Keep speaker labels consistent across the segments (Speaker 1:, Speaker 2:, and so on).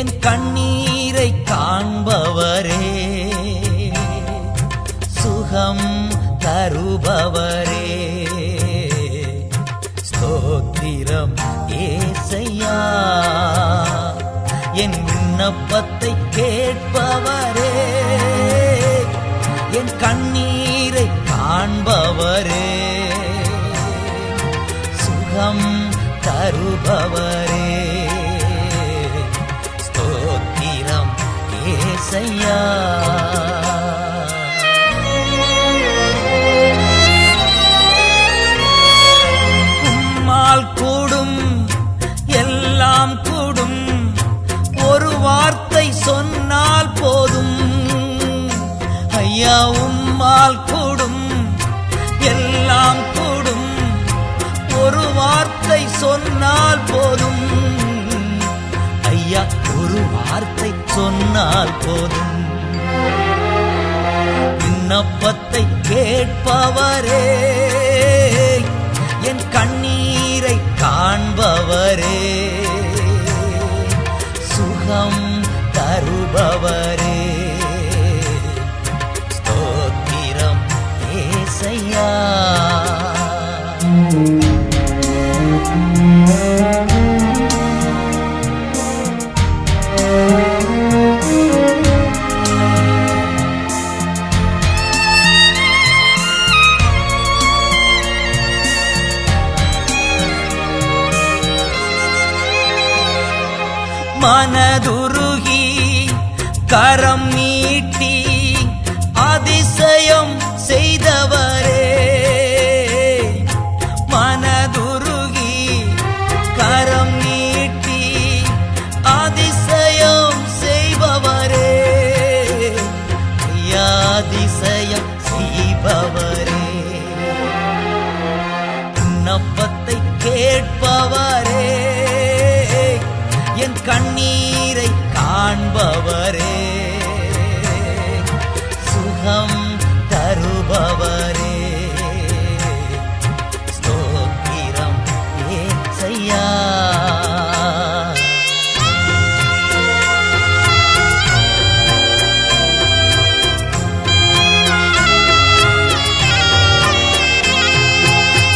Speaker 1: என் கண்ணீரை காண்பவரே, சுகம் தருபவரே, ஸ்தோத்திரம் ஏசையா. என் விண்ணப்பத்தை கேட்பவரே, என் கண்ணீரை காண்பவரே, சுகம் தருபவரே, ஸ்தோத்திரம் ஏசையா. உம்மால் கூடும் எல்லாம் கூடும், ஒரு வார்த்தை சொன்னால் போதும். ஐயா உம்மால் கூடும் எல்லாம் கூடும், ஒரு வார்த்தை சொன்னால் போதும். ஐயா ஒரு வார்த்தை சொன்னால் போதும். விண்ணப்பத்தை கேட்பவரே, என் கண்ணீரை காண்பவரே, சுகம் தருபவரே, ஸ்தோத்திரம் ஏசையா. மனதுருகி கரம் நீட்டி அதிசயம் செய்தவரே, மனதுருகி கரம் நீட்டி அதிசயம் செய்பவரே, அதிசயம் செய்பவரே, விண்ணப்பத்தை கேட்பவரே, என் கண்ணீரை காண்பவரே, சுகம் தருபவரே, ஸ்தோத்திரம் ஏசையா.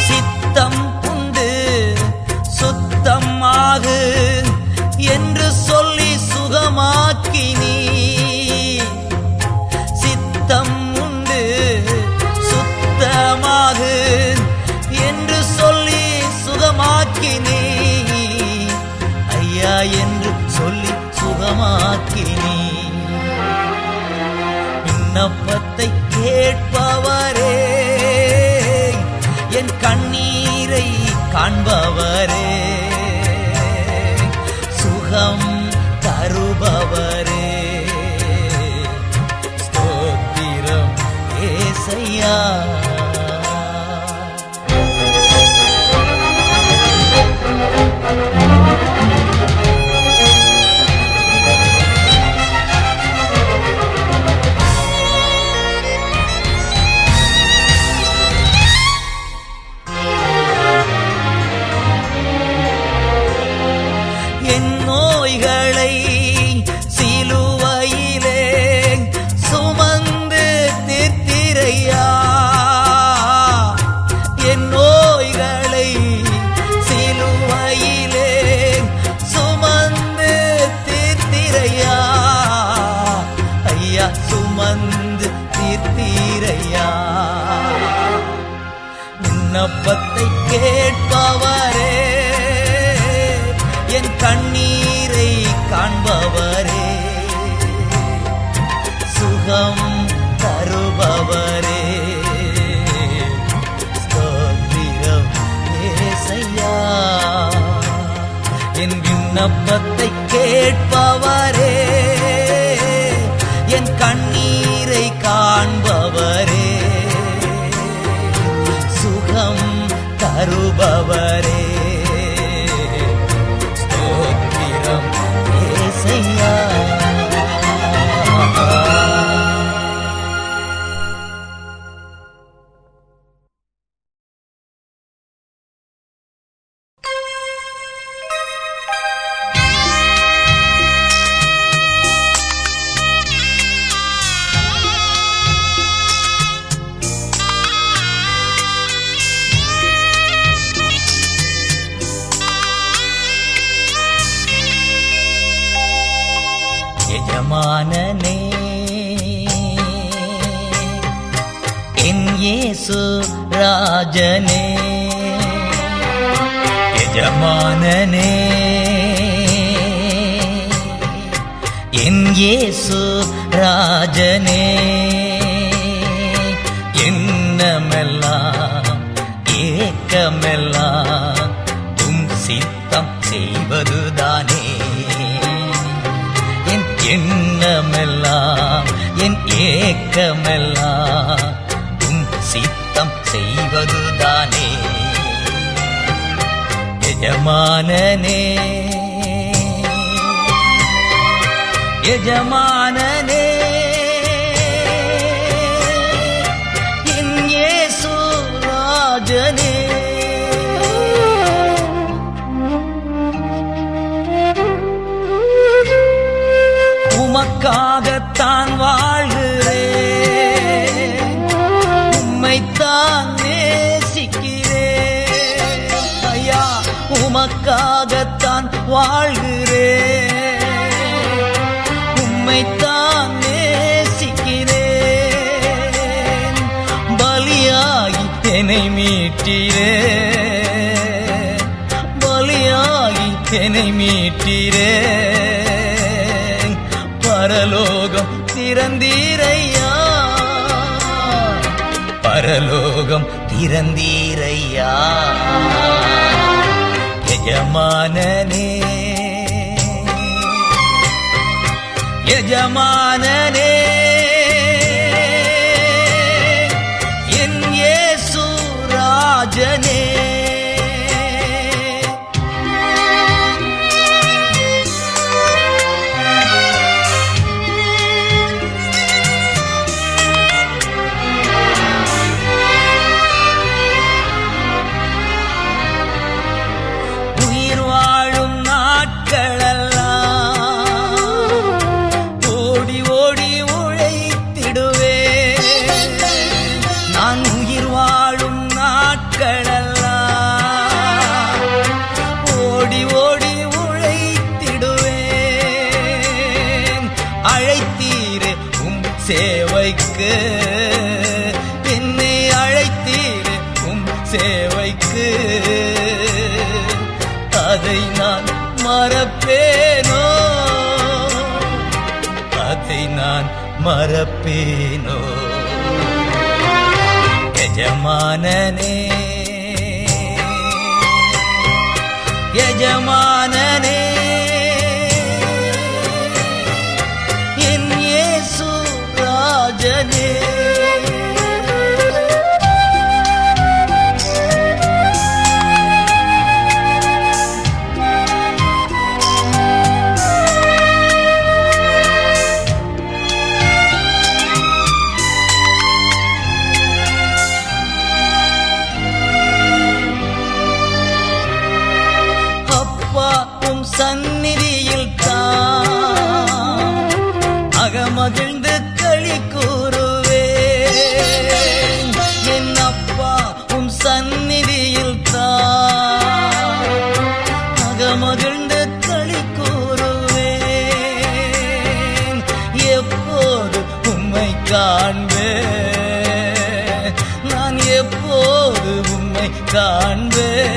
Speaker 1: சித்தம் உண்டு சுத்தமாகு என்று சொல்லி சுகமாக்கினீ, சித்தம் உண்டு சுத்தமாகு என்று சொல்லி சுகமாக்கினீ, ஐயா என்று சொல்லி சுகமாக்கினீ. விண்ணப்பத்தை கேட்பவரே, என் கண்ணீரை காண்பவரே, சுகம் தருபவரே, ஸ்தோத்திரம் ஏசையா. என் நோய்களை சிலுவையிலே சுமந்து தீர்த்தீரையா, என் நோய்களை சிலுவையிலே சுமந்து தீர்த்தீரையா, ஐயா சுமந்து தீர்த்தீரையா. விண்ணப்பத்தை கேட்பவரே, என் கண்ணீரை காண்பவரே, சுகம் தருபவரே, ஸ்தோத்திரம் ஏசையா. என் விண்ணப்பத்தை கேட்பவரே, என் கண்ணீரை காண்பவரே, சுகம் தருபவரே, ஸ்தோத்திரம் ஏசையா. ராஜனே எஜமானனே என் இயேசு ராஜனே எண்ணமெல்லாம் ஏக்கமெல்லாம் உம் சித்தம் செய்வதுதானே என் எண்ணமெல்லாம் என் ஏக்கமெல்லாம் உம் சித்தம் செய்வதுதானே எஜமானனே எஜமானனே என் இயேசு ராஜனே உமக்காகத்தான் வாழ்கிறேன் உம்மைத்தான் நேசிக்கிறேன் ஐயா உமக்காகத்தான் வாழ்கிறேன் உம்மைத்தான் நேசிக்கிறேன் பலியாகி என்னை மீட்டீரே பலியாகி என்னை மீட்டீரே பரலோகம் திறந்தீரையா பரலோகம் திறந்தீரையா எஜமானனே எஜமானனே என் இயேசு ராஜனே உயிர் வாழும் நாட்களெல்லாம் ஓடி ஓடி உழைத்திடுவேன் நான் உயிர் வாழும் நாட்களெல்லாம் ஓடி ஓடி உழைத்திடுவேன் அழைத்தீரே உம் சேவைக்கு என்னை அழைத்தீரே உம் சேவைக்கு அதை நான் மறப்பேனோ அதை நான் மறப்பேனோ எஜமானனே எஜமானனே என் இயேசு ராஜனே சந்நிதியில் தான் அகமகிழ்ந்து களி கூறுவேன் என் அப்பா உம் சந்நிதியில் தான் அகமகிழ்ந்து களி கூறுவேன் எப்போது உம்மை காண்பேன் நான் எப்போது உம்மை காண்பேன்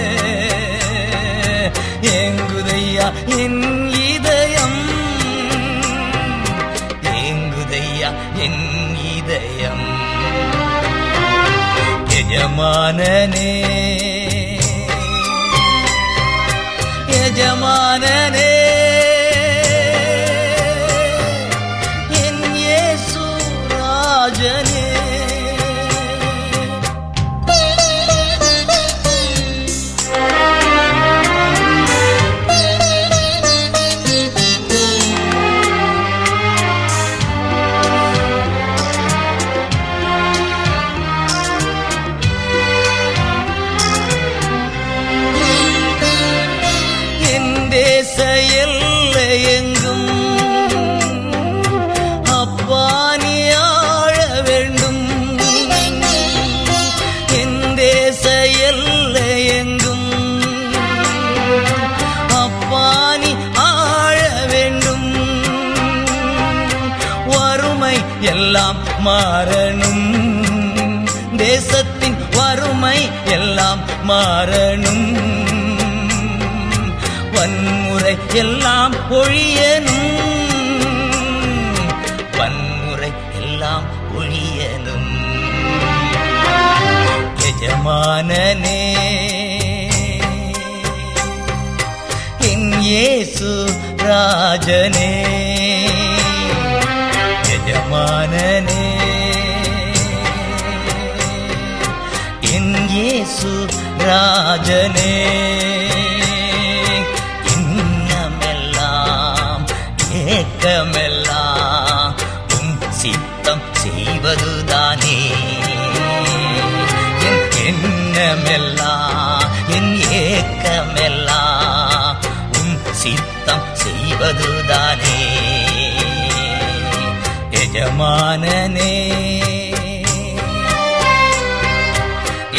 Speaker 1: ஏங்குதையா என் இதயம் ஏங்குதையா என் இதயம் எஜமானனே எஜமானனே என் இயேசு ராஜனே எல்லையெங்கும் அப்பா நீ ஆழ வேண்டும் என் தேச எல்லையெங்கும் அப்பா நீ ஆழ வேண்டும் வறுமை எல்லாம் மாறணும் தேசத்தின் வறுமை மாறணும், வன்முறை எல்லாம் ஒழியணும், வன்முறை எல்லாம் ஒழியணும். எஜமானனே என் இயேசு ராஜனே, எஜமானனே என் இயேசு ராஜனே, இன்னமெல்லாம் ஏக்கமெல்லாம் உம் சித்தம் செய்வதுதானே. என் எண்ணமெல்லாம் என் ஏக்கமெல்லாம் உம் சித்தம் செய்வதுதானே. எஜமானனே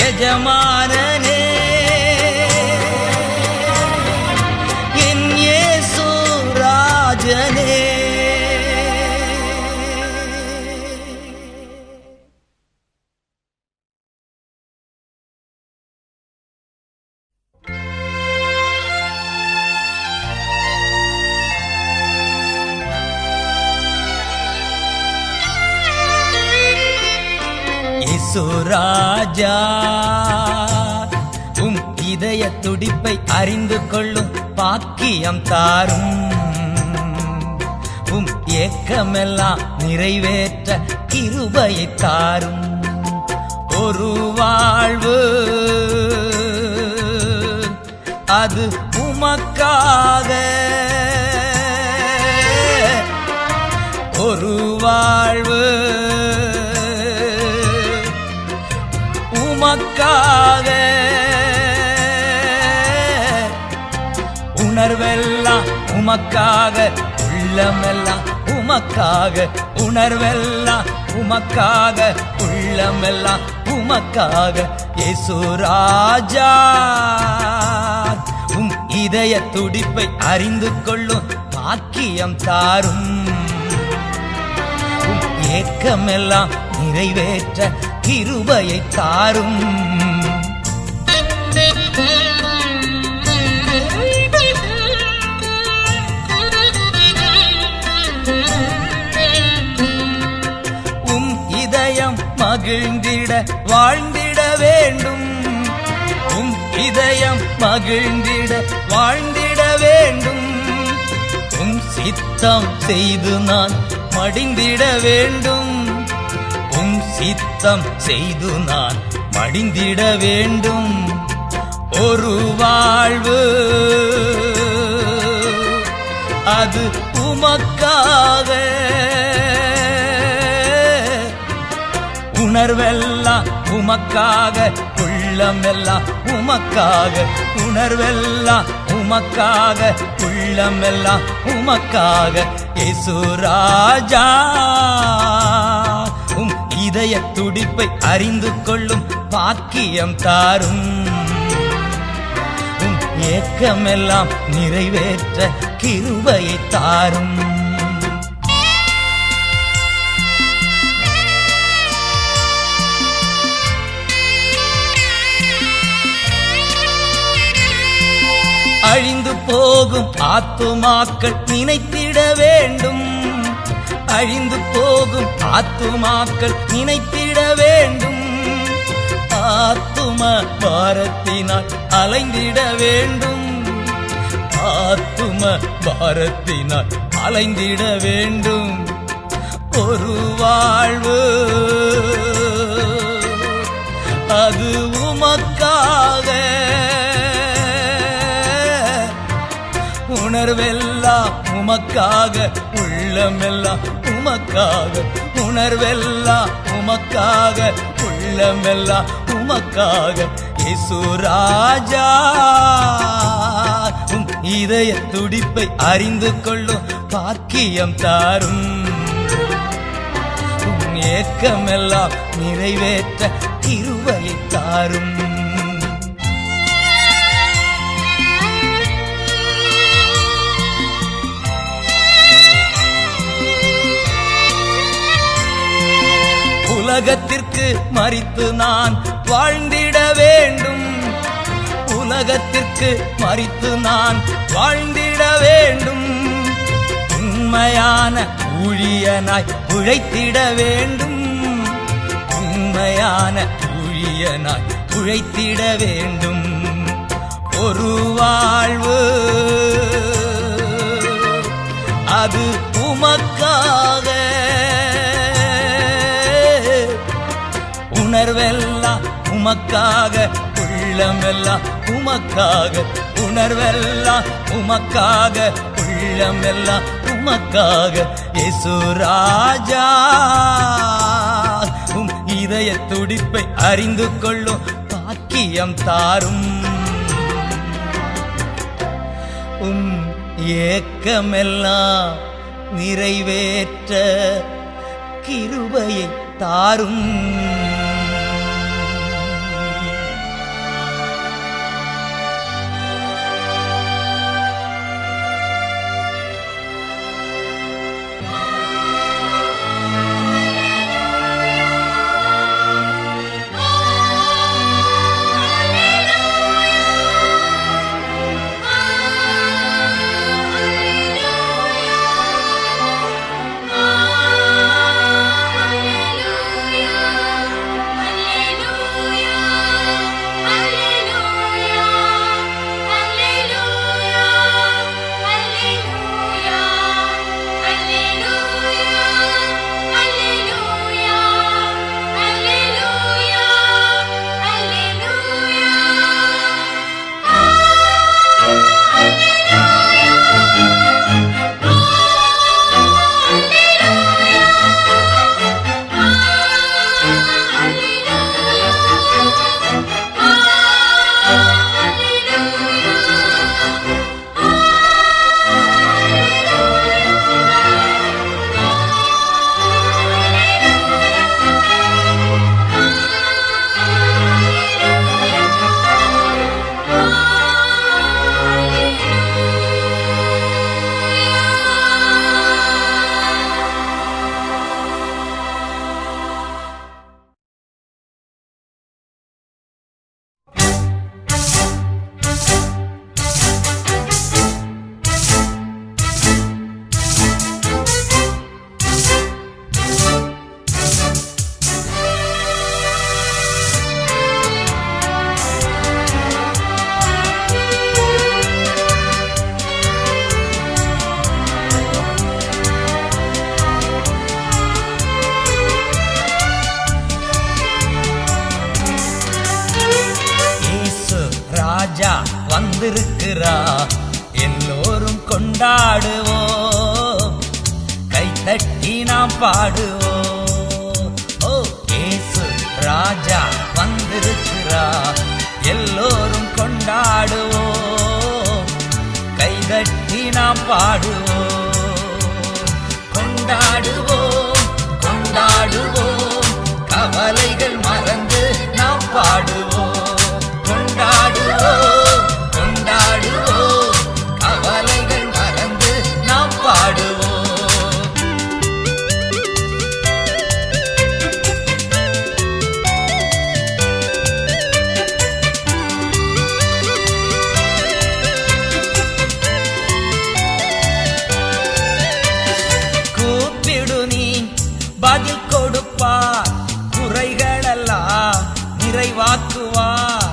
Speaker 1: எஜமானனே என் இயேசு ராஜனே. இயேசு ராஜா உம் இதய துடிப்பை அறிந்து கொள்ளும் பாக்கியம் தாரும், உம் ஏக்கமெல்லாம் நிறைவேற்ற கிருபையை தாரும். ஒரு வாழ்வு அது உமக்காக, ஒரு வாழ்வு உமக்காக, உணர்வெல்லாம் உமக்காக, உள்ளமெல்லாம் உமக்காக, உணர்வெல்லாம் உமக்காக, உள்ளமெல்லாம் உமக்காக. இயேசு ராஜா உம் இதய துடிப்பை அறிந்து கொள்ளும் பாக்கியம் தாரும், உம் ஏக்கமெல்லாம் நிறைவேற்ற கிருபையை தாரும். உம் இதயம் மகிழ்ந்திட வாழ்ந்திட வேண்டும், உம் இதயம் மகிழ்ந்திட வாழ்ந்திட வேண்டும். உம் சித்தம் செய்து நான் மடிந்திட வேண்டும், உம் சித்தம் செய்து நான் மடிந்திட வேண்டும். ஒரு வாழ்வு அது உமக்காக, உணர்வெல்லாம் உமக்காக, உள்ளமெல்லாம் உமக்காக, உணர்வெல்லாம் உமக்காக, உள்ளமெல்லாம் உமக்காக. இயேசு ராஜா உம் இதய துடிப்பை அறிந்து கொள்ளும் பாக்கியம் தாரும், உம் ஏக்கமெல்லாம் நிறைவேற்ற கிருபையை தாரும். அழிந்து போகும் ஆத்துமாக்கள் நினைத்திட வேண்டும், அழிந்து போகும் ஆத்துமாக்கள் நினைத்திட வேண்டும். ஆத்தும பாரத்தினால் அலைந்திட வேண்டும், ஆத்தும பாரத்தினால் அலைந்திட வேண்டும். ஒரு வாழ்வு அது உமக்காக, உணர்வெல்லாம் உமக்காக, உள்ளமெல்லாம் உமக்காக, உணர்வெல்லாம் உமக்காக, உள்ளமெல்லாம் உமக்காக. இயேசு ராஜா உம் இதய துடிப்பை அறிந்து கொள்ளும் பாக்கியம் தாரும், உம் ஏக்கமெல்லாம் நிறைவேற்ற கிருபையை தாரும். உலகத்திற்கு மரித்து நான் வாழ்ந்திட வேண்டும், உலகத்திற்கு மரித்து நான் வாழ்ந்திட வேண்டும். உண்மையான ஊழியனாய் உழைத்திட வேண்டும். உண்மையான ஊழியனாய் உழைத்திட வேண்டும். ஒரு வாழ்வு அது உமக்காக, உணர்வெல்லாம் உமக்காக, உள்ளமெல்லாம் உமக்காக, உணர்வெல்லாம் உமக்காக, உள்ளமெல்லாம் உமக்காக. இயேசு ராஜா உம் இதய துடிப்பை அறிந்து கொள்ளும் பாக்கியம் தாரும். உம் ஏக்கமெல்லாம் நிறைவேற்ற கிருபையை தாரும். வந்திருக்கிறா, எல்லோரும் கொண்டாடுவோம், கைத்தட்டி நாம் பாடுவோம். ஓ இயேசு ராஜா வந்திருக்கிறா, எல்லோரும் கொண்டாடுவோம், கைதட்டி நாம் பாடுவோம். கொண்டாடுவோம் கொண்டாடுவோம், கவலைகள் மறந்து நாம் பாடுவோம். கொண்டாடுவோம் கொண்டாடுவோம், கவலைகள் மறந்து நாம் பாடுவோம். கூப்பிடு நீ பதில் கொடுப்பார், குறைகளெல்லாம் நிறைவாக்குவார்.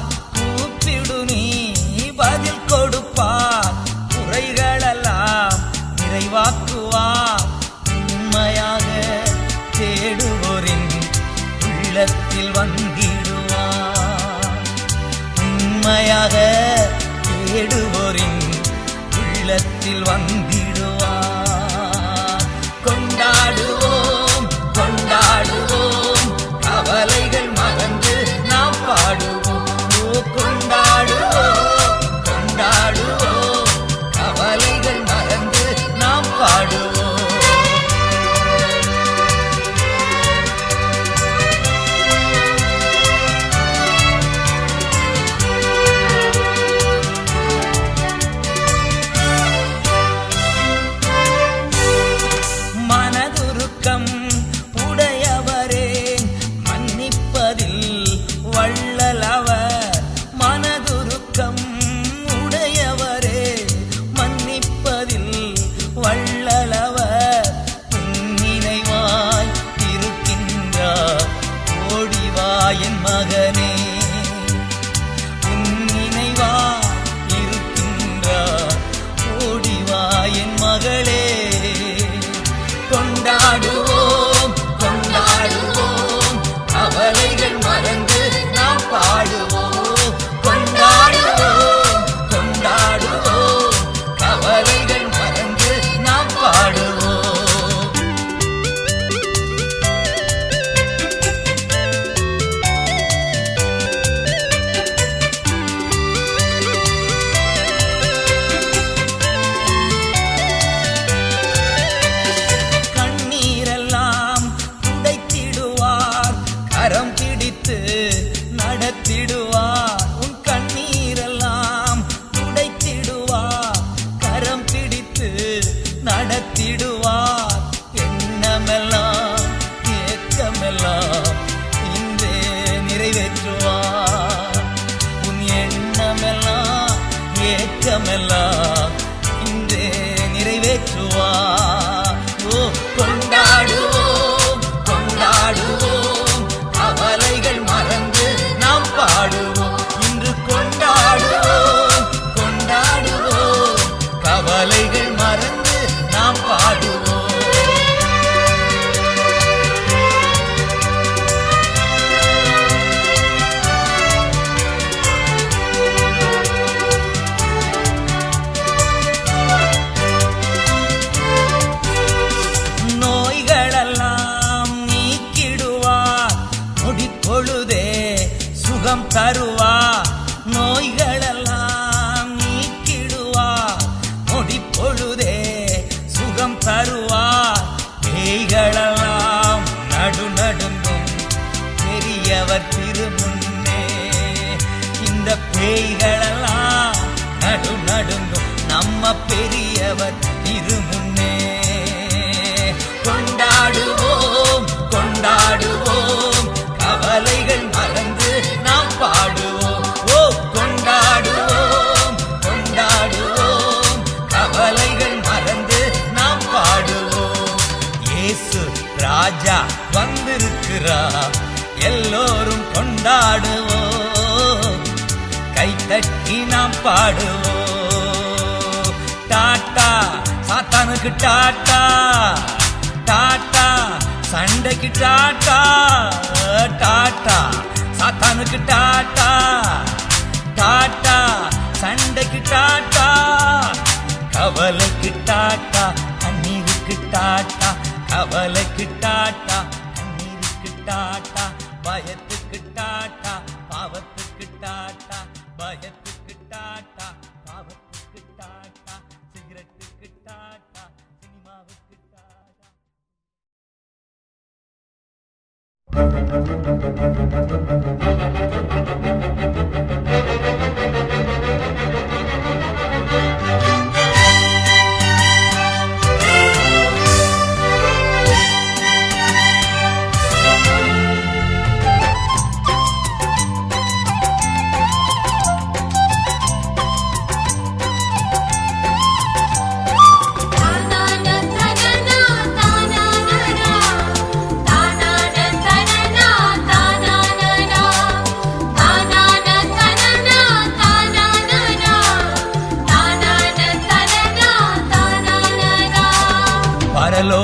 Speaker 1: பதில் கொடுப்பார், குறைகளெல்லாம் நிறைவாக்குவார். உண்மையாக தேடுவோரின் உள்ளத்தில் வந்திடுவார். உண்மையாக தேடுவோரின் உள்ளத்தில் வந்திடுவார். கொண்டாடுவோம் கொண்டாடுவோம், கவலைகள் மறந்து நாம் பாடுவோம். கொண்டாடுவோம் கொண்டாடுவோம், கவலைகள் மறந்து நாம் பாடுவோம். திட்டமெல்லாம் இன்றே நிறைவேற்றுவார். ஓ கொண்டாடுவோம் கொண்டாடுவோம், கவலைகள் மறந்து நாம் பாடுவோம். இன்று கொண்டாடுவோம் கொண்டாடுவோம், கவலைகள் மறந்து நாம் பாடுவோம். நோய்களெல்லாம் நீக்கிடுவார், நொடிப்பொழுதே சுகம் தருவார். நோய்களெல்லாம் நீக்கிடுவார், நொடிப்பொழுதே சுகம் தருவார். பேய்களெல்லாம் நடுநடுங்கும் பெரியவர் திருமுன்னே. இந்த பேய்களெல்லாம் நடுநடுங்கும் நம்ம பெரியவர் திருமுன்னே. கொண்டாடுவோம் கொண்டாடுவோம், கவலைகள் மறந்து நாம் பாடுவோம். ஓ கொண்டாடுவோம் கொண்டாடுவோம், கவலைகள் மறந்து நாம் பாடுவோம். இயேசு ராஜா வந்திருக்கிறார், எல்லோரும் கொண்டாடுவோம். கைத்தட்டி நாம் பாடுவோம். டாட்டா சாத்தானுக்கு டாட்டா, டாட்டா சண்டைக்கு டாட்டா, டாட்டா சாத்தானுக்கு டாட்டா, டாட்டா சண்டைக்கு டாட்டா. கவலைக்கு டாட்டா, கண்ணீருக்கு டாட்டா, கவலைக்கு டாட்டா, கண்ணீருக்கு டாட்டா. பயத்துக்கு டாட்டா, பாவத்துக்கு டாட்டா, பயத்துக்கு டாட்டா, பாவத்துக்கு டாட்டா. சிகரெட்டுக்கு டாட்டா, சினிமாவுக்கு டாட்டா.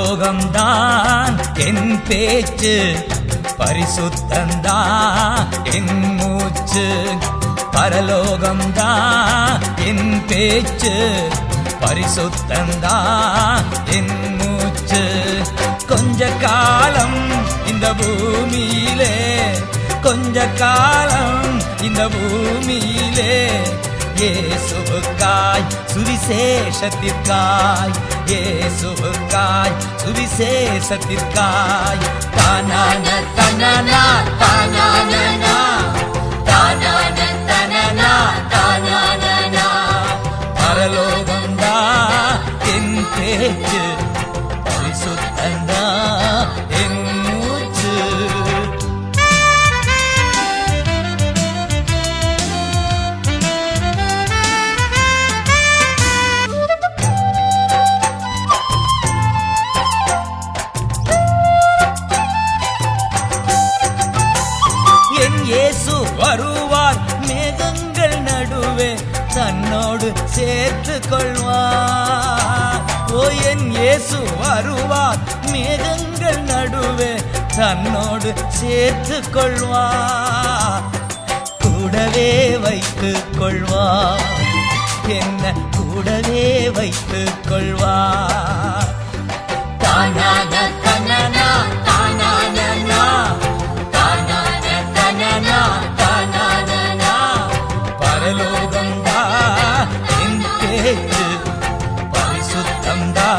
Speaker 1: பரலோகம்தான் என் பேச்சு, பரிசுத்தந்தான் என் மூச்சு. பரலோகம்தான் என் பேச்சு, பரிசுத்தந்தான் என் மூச்சு. கொஞ்ச காலம் இந்த பூமியிலே, கொஞ்ச காலம் இந்த பூமியிலே, இயேசுவுக்காய் சுவிசேஷத்திற்காய், இயேசுவுக்காய் சுவிசேஷத்திற்காய். தானான தனனா தானானா, தானான தனனா தானானா. பரலோகந்தா என் பேச்சு, பரிசுத்தந்தா என் மூச்சு. இயேசு வருவார் மேகங்கள் நடுவே, தன்னோடு சேர்த்து கொள்வார். ஓ என் இயேசு வருவார் மேகங்கள் நடுவே, தன்னோடு சேர்த்து கொள்வார். கூடவே வைத்துக் கொள்வார், என்ன கூடவே வைத்துக் கொள்வார். தானான தனனா தானானா, தானான தனனா தானானா. பரலோகந்தா என் பேச்சு, பரிசுத்தந்தா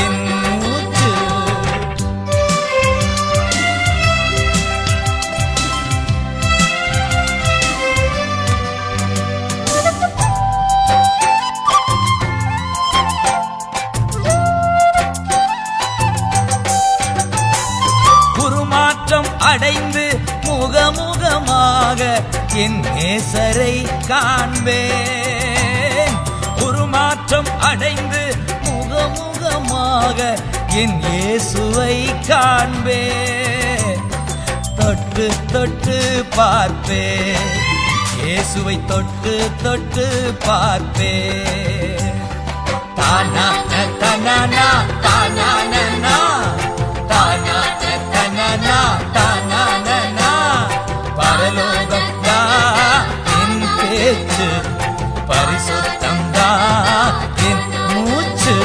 Speaker 1: என் மூச்சு. அடைந்து முகமுகமாக என் நேசரை காண்பேன். மாற்றம் அடைந்து முகமுகமாக என் இயேசுவை காண்பேன். தொட்டு தொட்டு பார்ப்பேன், இயேசுவை தொட்டு தொட்டு பார்ப்பேன். தானான தனனா தானானா தானான தனனா தானானா பரலோகம் தான் என் பேச்சு, பரிசுத்தம் தான் என் மூச்சு.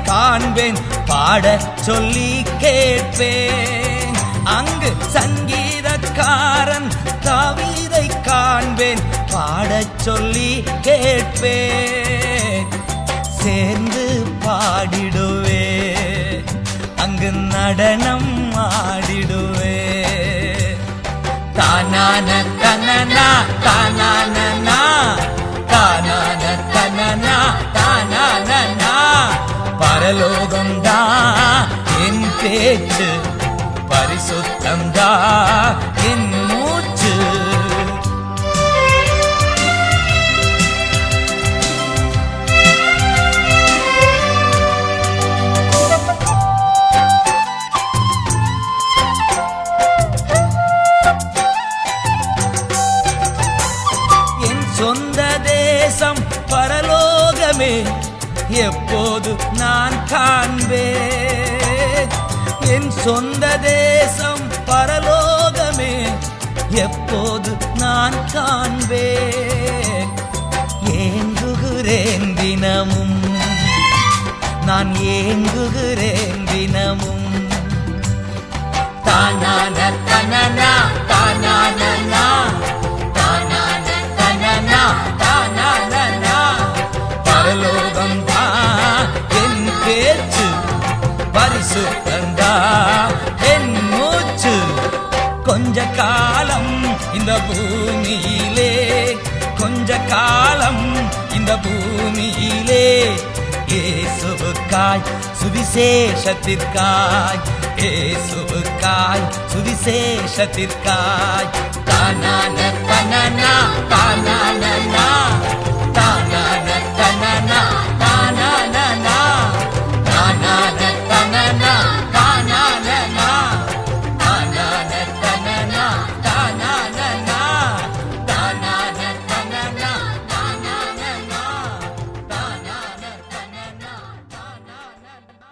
Speaker 1: காண்பேன், பாடச் சொல்லி கேட்பேன். அங்கு சங்கீதக்காரன் தாவீதை காண்பேன், பாடச் சொல்லி கேட்பேன். சேர்ந்து பாடிடுவேன், அங்கு நடனம் ஆடிடுவேன். தானான தனனா தானானா தானான தனனா தானானா பரலோகம் தான் என் பேச்சு, பரிசுத்தம் தான் என் மூச்சு. என் சொந்த தேசம் பரலோகமே எப்போது நான் காண்பேன். என் சொந்த தேசம் பரலோகமே எப்போது நான் காண்பேன். ஏங்குகிறேன் தினமும், நான் ஏங்குகிறேன் தினமும். தானான தனனா தானானா தானான தனனா தானானா பரலோகம் தான் என் பேச்சு, பரிசுத்தம் தான் என் மூச்சு. கொஞ்ச காலம் இந்த பூமியிலே, கொஞ்ச காலம் இந்த பூமியிலே இயேசுவுக்காய் சுவிசேஷத்திற்காய், இயேசுவுக்காய் சுவிசேஷத்திற்காய். தானான தனனா தானானா தானான தனனா தானானா தானான தனனா தானானா தானான தனனா தானானா தானான தனனா தானானா தானான தனனா தானானா.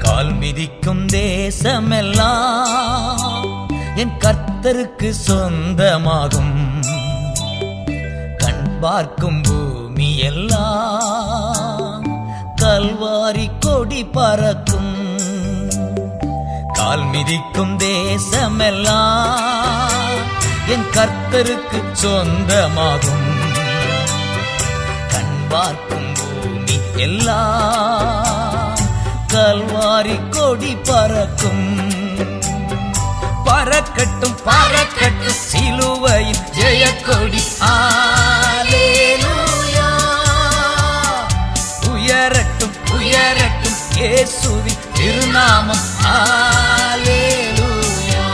Speaker 1: கால் மிதிக்கும் தேசமெல்லாம் என் கர்த்தருக்கு சொந்தமாகும். கண் பார்க்கும் பூமி எல்லாம் கல்வாரி கொடி பறக்கும். கால் மிதிக்கும் தேசமெல்லாம் என் கர்த்தருக்கு சொந்தமாகும். கண் பார்க்கும் பூமி எல்லாம் கல்வாரி கொடி பறக்கும். பறக்கட்டும் பறக்கட்டும் சிலுவையின் ஜெயக்கொடி. அல்லேலூயா. உயரட்டும் உயரட்டும் இயேசுவின் திருநாமம். அல்லேலூயா.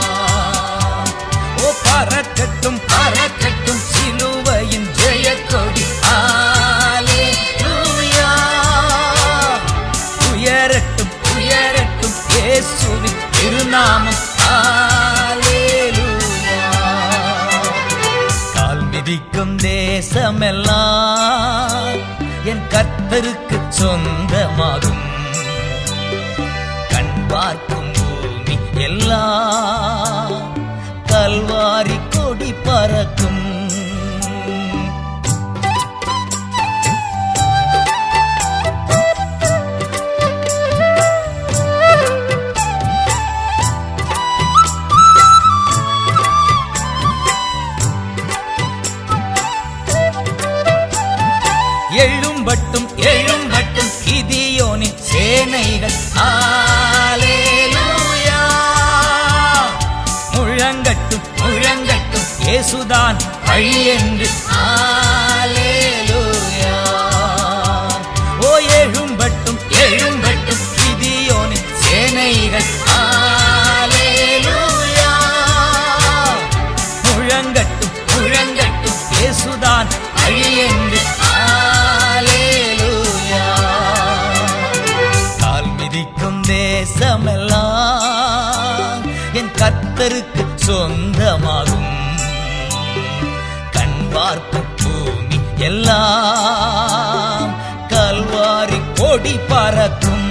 Speaker 1: ஓ பறக்கட்டும் பறக்கட்டும் சிலுவையின் ஜெயக்கொடி. அல்லேலூயா. உயரட்டும் உயரட்டும் இயேசுவின் திருநாமம். அல்லேலூயா. மிதிக்கும் தேசமெல்லாம் என் கர்த்தருக்கு சொந்தமாகும். கண் பார்க்கும் பூமி எல்லாம் கல்வாரி கொடி பறக்கும். எழும்பட்டும் எழும்பட்டும் கிதியோனின் சேனைகள், அல்லேலூயா. முழங்கட்டும் முழங்கட்டும் இயேசுதான் வழி என்று, அல்லேலூயா. ஓ எழும்பட்டும் எழும்பட்டும் கிதியோனின் சேனைகள், அல்லேலூயா. முழங்கட்டும் முழங்கட்டும் இயேசுதான் வழி என்று, தேசமெல்லாம் என் கர்த்தருக்கு சொந்தமாகும். கண் பார்க்கும் பூமி எல்லாம் கல்வாரி கொடி பறக்கும்.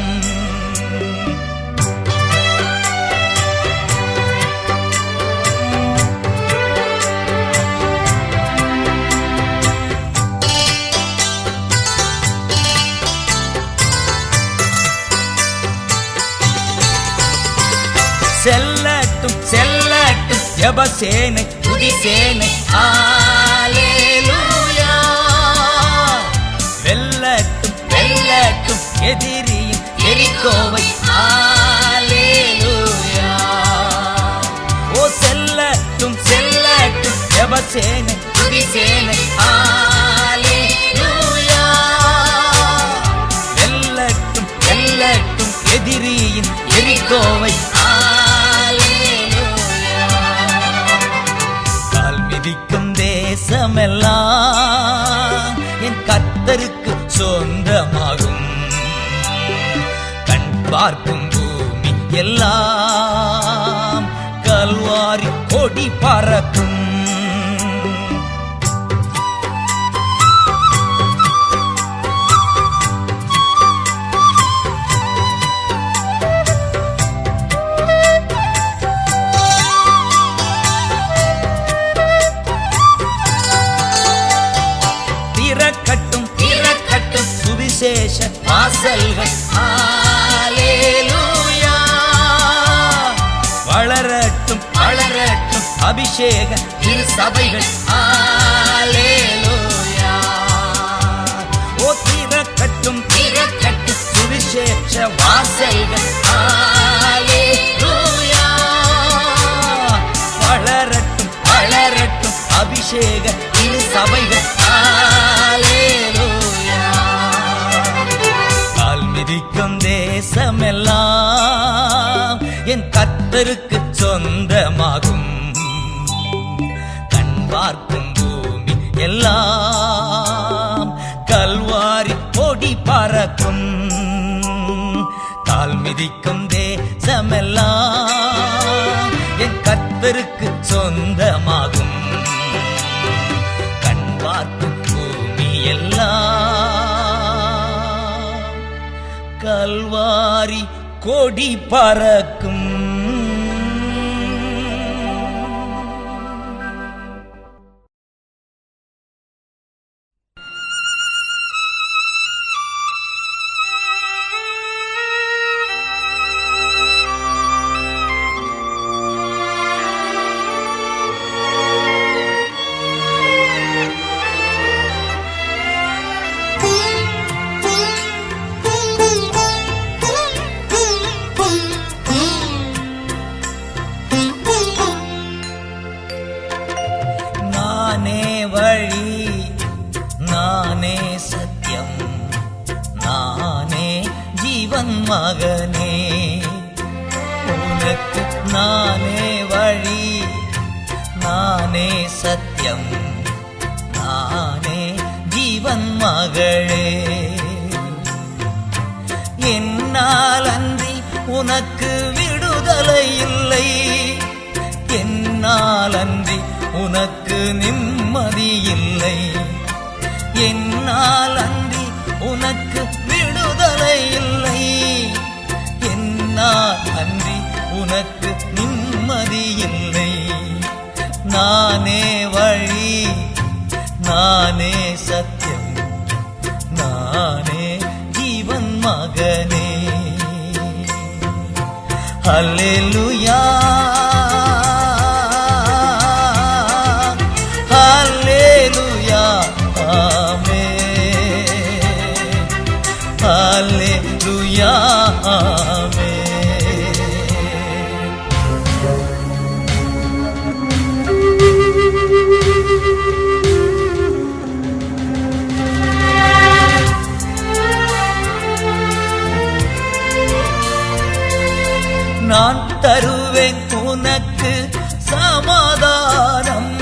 Speaker 1: செல்லட்டும் செல்லட்டும் ஜெபசேனை துதிசேனை, அல்லேலூயா. வெல்லட்டும் வெல்லட்டும் எதிரியின் எரிகோவை, அல்லேலூயா. ஓ செல்லட்டும் செல்லட்டும் ஜெபசேனை துதிசேனை, அல்லேலூயா. வெல்லட்டும் வெல்லட்டும் எதிரியின் எரிகோவை, தேசமெல்லாம் என் கர்த்தருக்கு சொந்தமாகும். கண் பார்க்கும் பூமி எல்லாம் கல்வாரி கொடி பறக்கும். சுவிசேஷ வாசல்கள், அல்லேலூயா. வளரட்டும் வளரட்டும் அபிஷேக திருசபைகள், அல்லேலூயா. ஓ திறக்கட்டும் திறக்கட்டும் சுவிசேஷ வாசல்கள், அல்லேலூயா. வளரட்டும் வளரட்டும் அபிஷேக திருசபைகள், மிதிக்கும் தேசமெல்லாம் என் கர்த்தருக்கு சொந்தமாகும். கண் பார்க்கும் பூமி எல்லாம் கல்வாரி கொடி பறக்கும். கால் மிதிக்கும் தேசமெல்லாம் என் கர்த்தருக்கு சொந்தமாகும். கண் பார்க்கும் பூமி எல்லாம் கல்வாரி கொடி பறக்கும். மகனே உனக்கு நானே வழி, நானே சத்தியம், நானே ஜீவன் மகளே. என்னால் அன்றி உனக்கு விடுதலை இல்லை, என்னால் அன்றி உனக்கு நிம்மதி நிம்மதி இல்லை. என்னால் அன்றி உனக்கு விடுதலை இல்லை. என்னால் அன்றி உனக்கு நிம்மதி இல்லை. நானே வழி, நானே சத்தியம், நானே ஜீவன் மகனே. ஹல்லேலூயா, ஹல்லேலூயா, ஆமென். ஹல்லேலூயா, ஆமென். நான் தருவேன் உனக்கு சமாதானம்,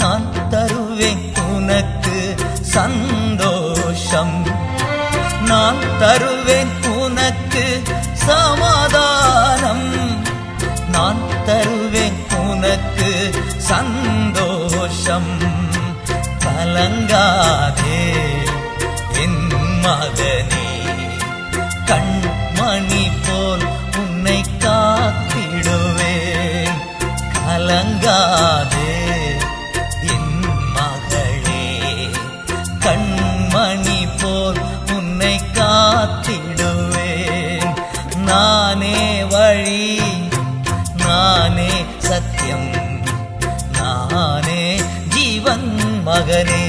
Speaker 1: நான் தருவேன் உனக்கு சந்தோஷம். நான் தருவேன் உனக்கு சமாதானம், நான் தருவேன் உனக்கு சந்தோஷம். கலங்காதே என் மகனே, கண்மணி போல் உன்னை காத்திடுவேன். கலங்காதே என் மகளே, கண்மணி போல் உன்னை காத்திடுவேன். நானே வழி, நானே சத்தியம், நானே ஜீவன் மகனே.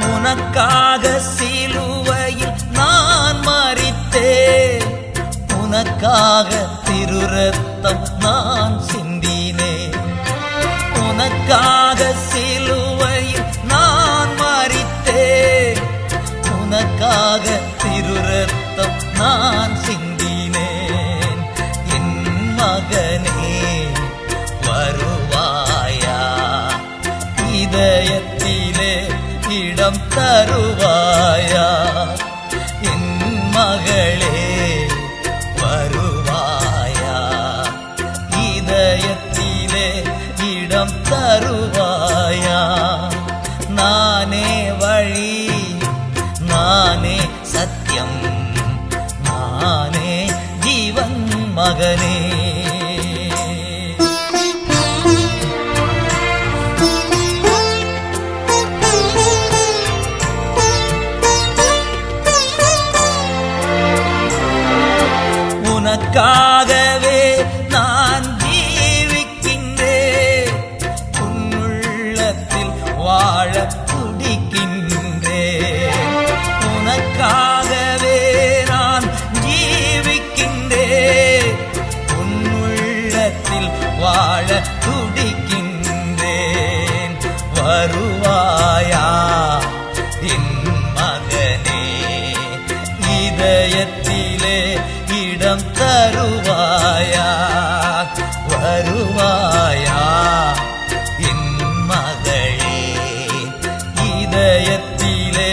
Speaker 1: உனக்காக சிலுவையில் நான் மரித்தேன், உனக்காக திருரத்தம் நான் சிந்தினேன். உனக்காக சிலுவையில் நான் மரித்தேன், உனக்காக திருரத்தம் நான் சிந்தினேன். என் மகனே வருவாயா, இதயத்திலே இடம் தருவாயா. என் மகளே வருவாயா, இதயத்திலே இடம் தருவாயா. நானே வழி, நானே சத்தியம், நானே ஜீவன் மகனே. உனக்காகவே நான் ஜீவிக்கின்றேன், உன்னுள்ளத்தில் வாழ துடிக்கின்றேன். உனக்காகவே நான் ஜீவிக்கின்றேன், உன்னுள்ளத்தில் வாழ துடிக்கின்றேன். வருவாயா என் மகனே, இதயத்திலே இடம் தருவாயா. வருவாயா என் மகளே, இதயத்திலே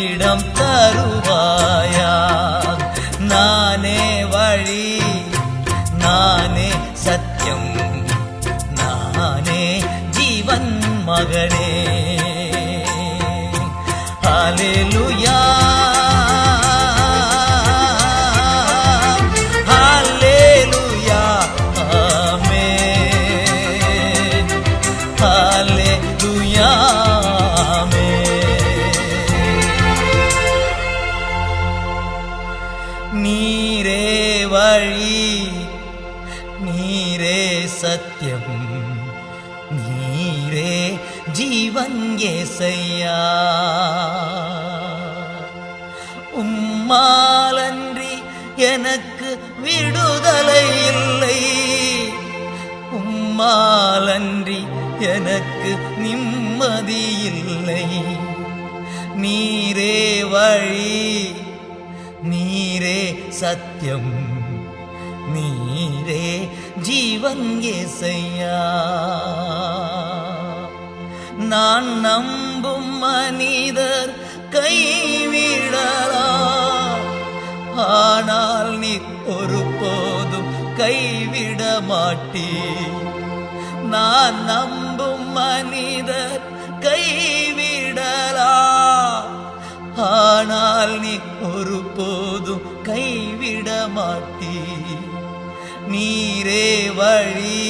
Speaker 1: இடம் தருவாயா. நானே வழி, நானே சத்தியம், நானே ஜீவன் மகனே. ஹல்லேலூயா, நீரே வழி, நீரே சத்தியம், நீரே ஜீவன் యేసయ్యా. உம்மாலன்றி எனக்கு விடுதலை இல்லை, உம்மாலன்றி எனக்கு நிம்மதியில்லை. நீரே வழி, நீரே சத்தியம், நீரே ஜீவன் இயேசையா. நான் நம்பும் மனிதர் கைவிடலாம், ஆனால் நீ ஒருபோதும் கைவிட மாட்டீர். நான் நம்பும் மனிதர் கைவிடலாம், ஆனால் நீ ஒருபோதும் கைவிட மாட்டீர். நீரே வழி,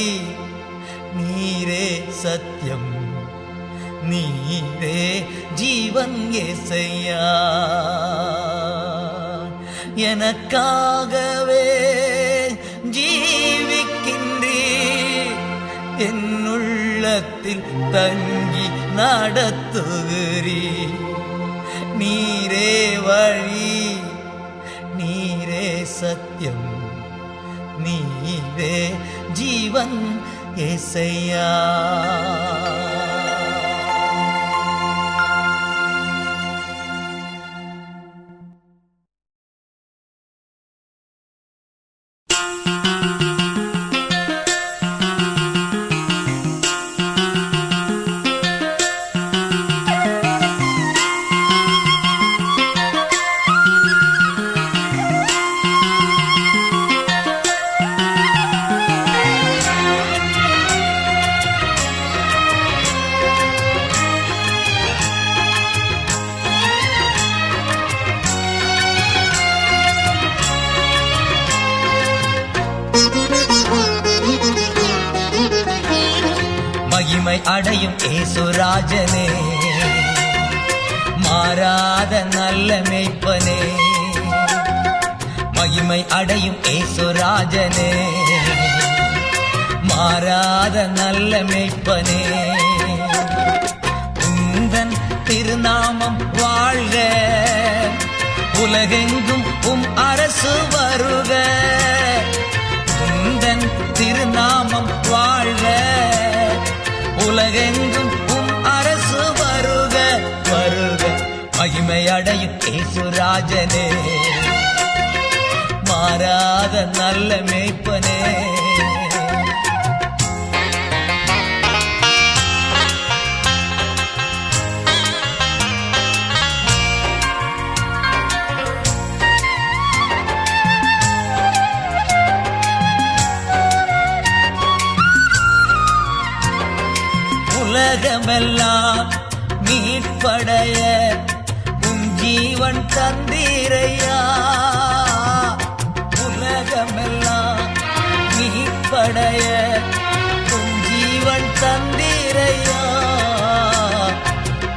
Speaker 1: நீரே சத்தியம், நீரே ஜீவன் இயேசையா. எனக்காகவே ஜீவிக்கின்றீர், என் உள்ளத்தில் தங்கி நடத்துகிறீர். நீரே வழி, நீரே சத்தியம், நீரே ஜீவன் இயேசையா. மகிமை அடையும் ஏசுராஜனே, மாறாத நல்ல மேய்ப்பனே. மகிமை அடையும் ஏசுராஜனே, மாறாத நல்ல மேய்ப்பனே. உந்தன் திருநாமம் வாழ்க, உலகெங்கும் அரசு வருக. உந்தன் திருநாமம் வாழ்க, உலகெங்கும் அரசு வருக வருக. மகிமை அடையும் ஏசுராஜனே, மாறாத நல்ல மேய்ப்பனே. உலகமெல்லாம் மீட்படைய உம் ஜீவன் தந்தீரையா. உலகமெல்லாம் மீட்படைய உம் ஜீவன் தந்தீரையா.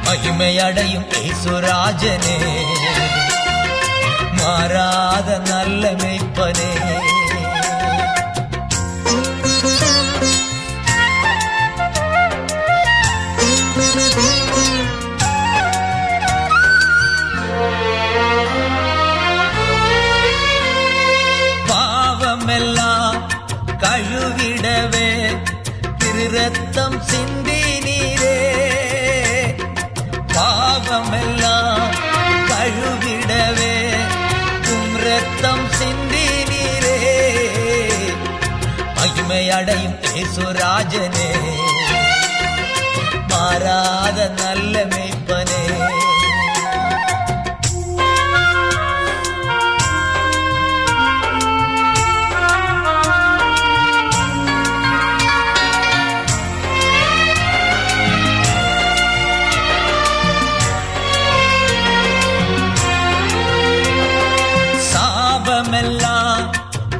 Speaker 1: மகிமை அடையும் ஏசுராஜனே, மாறாத நல்ல மேய்ப்பனே. பாவமெல்லாம் கழுவிடவே திரு ரத்தம் சிந்தி நீரே. பாவமெல்லாம் கழுவிடவே உம் ரத்தம் சிந்தி நீரே. மகிமை அடையும் ஏசுராஜனே, மாறாத நல்ல மேய்ப்பனே. சாபமெல்லாம்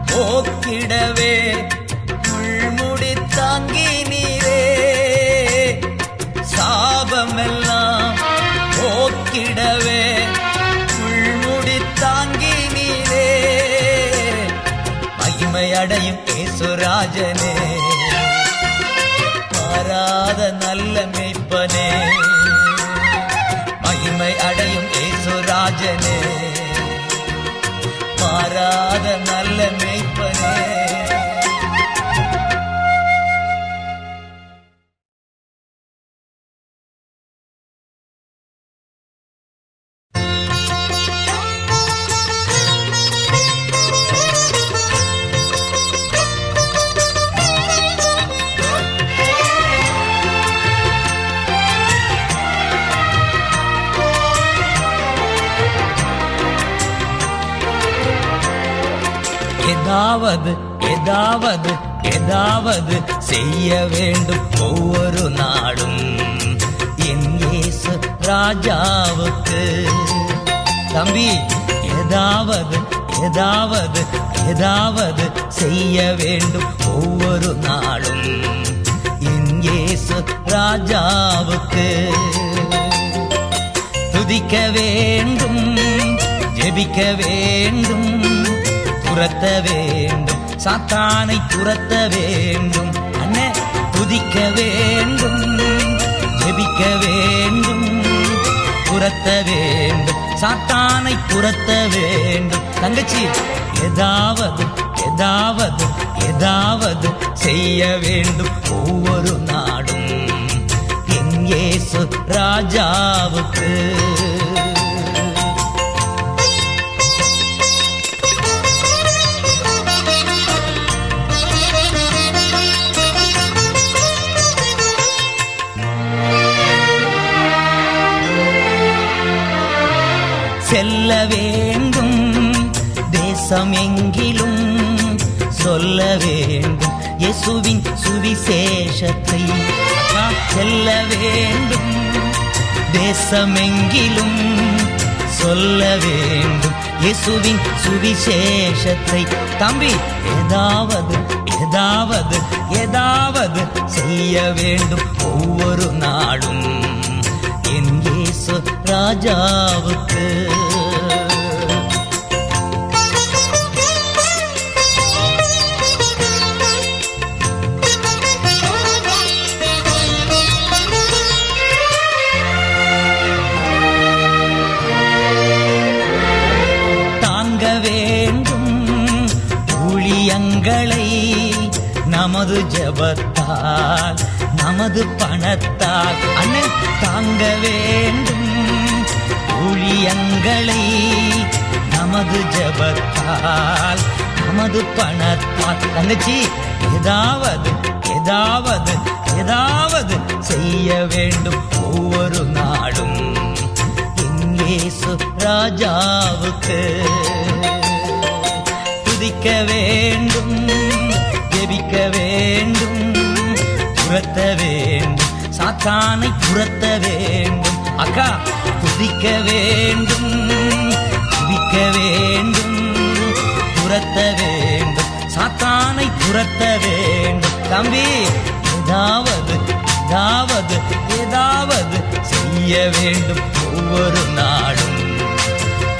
Speaker 1: போக்கிடவே முள்முடி தாங்கி நீரே. சாபமெல்லாம் போக்கிடவே முள்முடி தாங்கி நீரே. மகிமை அடையும் ஏசுராஜனே, மாறாத நல்ல மேய்ப்பனே. மகிமை அடையும் ஏசுராஜனே, மாறாத நல்ல மேய்ப்பனே. ஏதாவது ஏதாவது ஏதாவது செய்ய வேண்டும் ஒவ்வொரு நாளும் என் இயேசு ராஜாவுக்கு. தம்பி, ஏதாவது ஏதாவது ஏதாவது செய்ய வேண்டும் ஒவ்வொரு நாளும் என் இயேசு ராஜாவுக்கு. துதிக்க வேண்டும், ஜெபிக்க வேண்டும், துரத்த வேண்டும், சாத்தானை துரத்த வேண்டும். அண்ணே, துதிக்க வேண்டும், ஜெபிக்க வேண்டும், துரத்த வேண்டும், சாத்தானை துரத்த வேண்டும். தங்கச்சி, ஏதாவது ஏதாவது ஏதாவது செய்ய வேண்டும் ஒவ்வொரு நாடும் என் இயேசு ராஜாவுக்கு. செல்ல வேண்டும், தேசம் எங்கிலும் சொல்ல வேண்டும் இயேசுவின் சுவிசேஷத்தை. செல்ல வேண்டும், தேசம் எங்கிலும் சொல்ல வேண்டும் இயேசுவின் சுவிசேஷத்தை. தம்பி, ஏதாவது ஏதாவது ஏதாவது செய்ய வேண்டும் ஒவ்வொரு நாளும் என் இயேசு ராஜாவுக்கு. தாங்க வேண்டும் ஊழியங்களை நமது ஜெபத்தால் நமது பணத்தால். அண்ணன், தாங்க வேண்டும் ஊழியங்களை நமது ஜெபத்தால் நமது பணத்தால். தங்கச்சி, ஏதாவது ஏதாவது ஏதாவது செய்ய வேண்டும் ஒவ்வொரு நாளும் என் இயேசு ராஜாவுக்கு. துதிக்க வேண்டும், ஜெபிக்க வேண்டும், துரத்த வேண்டும், சாத்தானை துரத்த வேண்டும். அக்கா, துதிக்க வேண்டும், ஜெபிக்க வேண்டும், துரத்த வேண்டும், சாத்தானை துரத்த வேண்டும். தம்பி, ஏதாவது ஏதாவது ஏதாவது செய்ய வேண்டும் ஒவ்வொரு நாளும்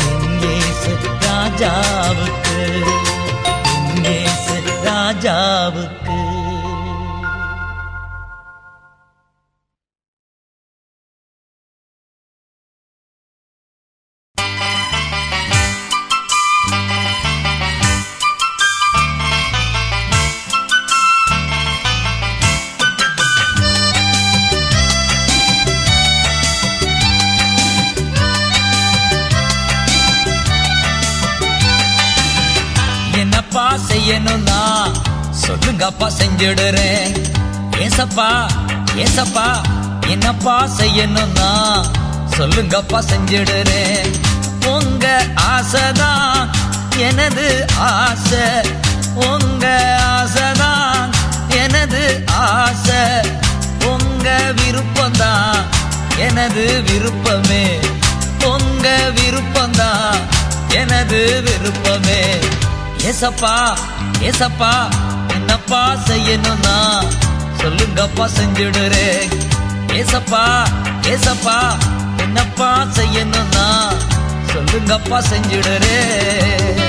Speaker 1: என் இயேசு ராஜாவுக்கு, என் இயேசு ராஜாவுக்கு. என்னப்பா செய்யணும்னா சொல்லுங்கப்பா, செஞ்சிடுறேன். ஏசப்பா ஏசப்பா, என்னப்பா செய்யணும்னா சொல்லுங்கப்பா, செஞ்சிடுறேன். உங்க ஆசைதான் எனது ஆசை, உங்க ஆசைதான் எனது ஆசை, உங்க விருப்பம்தான் எனது விருப்பமே, உங்க விருப்பம்தான் எனது விருப்பமே. ஏசப்பா ஏசப்பா, என்னப்பா செய்யணும்னா சொல்லுங்கப்பா, செஞ்சிடுறேன். ஏசப்பா ஏசப்பா, என்னப்பா செய்யணும்னா சொல்லுங்கப்பா, செஞ்சிடுறேன்.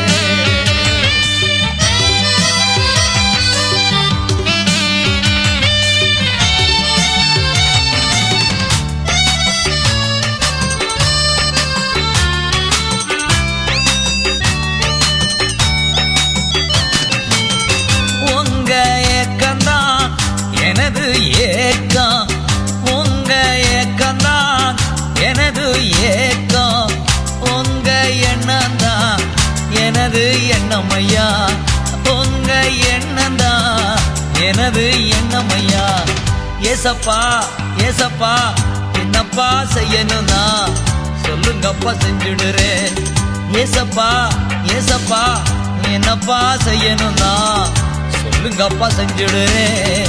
Speaker 1: எனது ஏக்கம், உங்க ஏக்கம்தான் எனது ஏக்கம், உங்க எண்ணம்தான் எனது எண்ணமையா, உங்க எண்ணம்தான் எனது எண்ணமையா. ஏசப்பா ஏசப்பா, என்னப்பா செய்யணும்னா சொல்லுங்கப்பா, செஞ்சுடுறேன். ஏசப்பா ஏசப்பா, என்னப்பா செய்யணும்னா சொல்லுங்கப்பா செஞ்சுடுறேன்.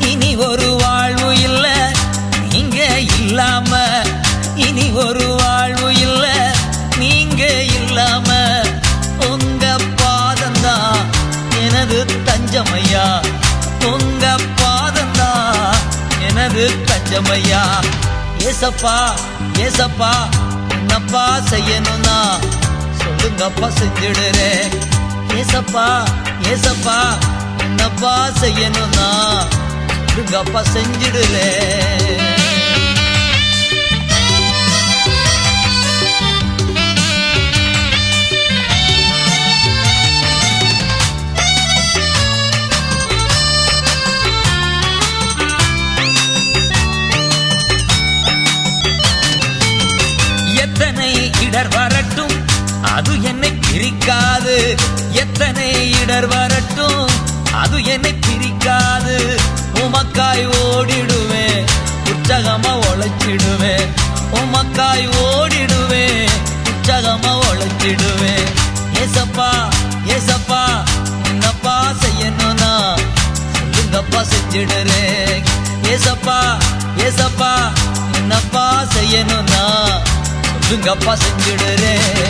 Speaker 1: இனி ஒரு வாழ்வு இல்ல நீங்க இல்லாம, இனி ஒரு வாழ்வு இல்ல நீங்க இல்லாம, உங்க பாதம்தான் எனது தஞ்சமையா, உங்க பாதம்தான் எனது தஞ்சமையா. ஏசப்பா ஏசப்பா என்னப்பா செய்யணும்னா சொல்லுங்கப்பா செஞ்சிடுறேன். ஏசப்பா ஏசப்பா என்னப்பா செய்யணும்னா சொல்லுங்கப்பா செஞ்சிடுறேன். எத்தனை இடர் வரட்டும் அது என்னை பிரிக்காது, எத்தனை இடர் வரட்டும் அது என்னை பிரிக்காது. உமக்காய் ஓடிடுவேன், உற்சாகமா உழைச்சிடுவேன். உமக்காய் ஓடிடுவேன், உற்சாகமா உழைச்சிடுவேன். ஏசப்பா ஏசப்பா என்னப்பா செய்யணும்னா சொல்லுங்கப்பா செஞ்சிடுறேன். ஏசப்பா ஏசப்பா என்னப்பா செய்யணும்னா சொல்லுங்கப்பா செஞ்சிடுறேன்.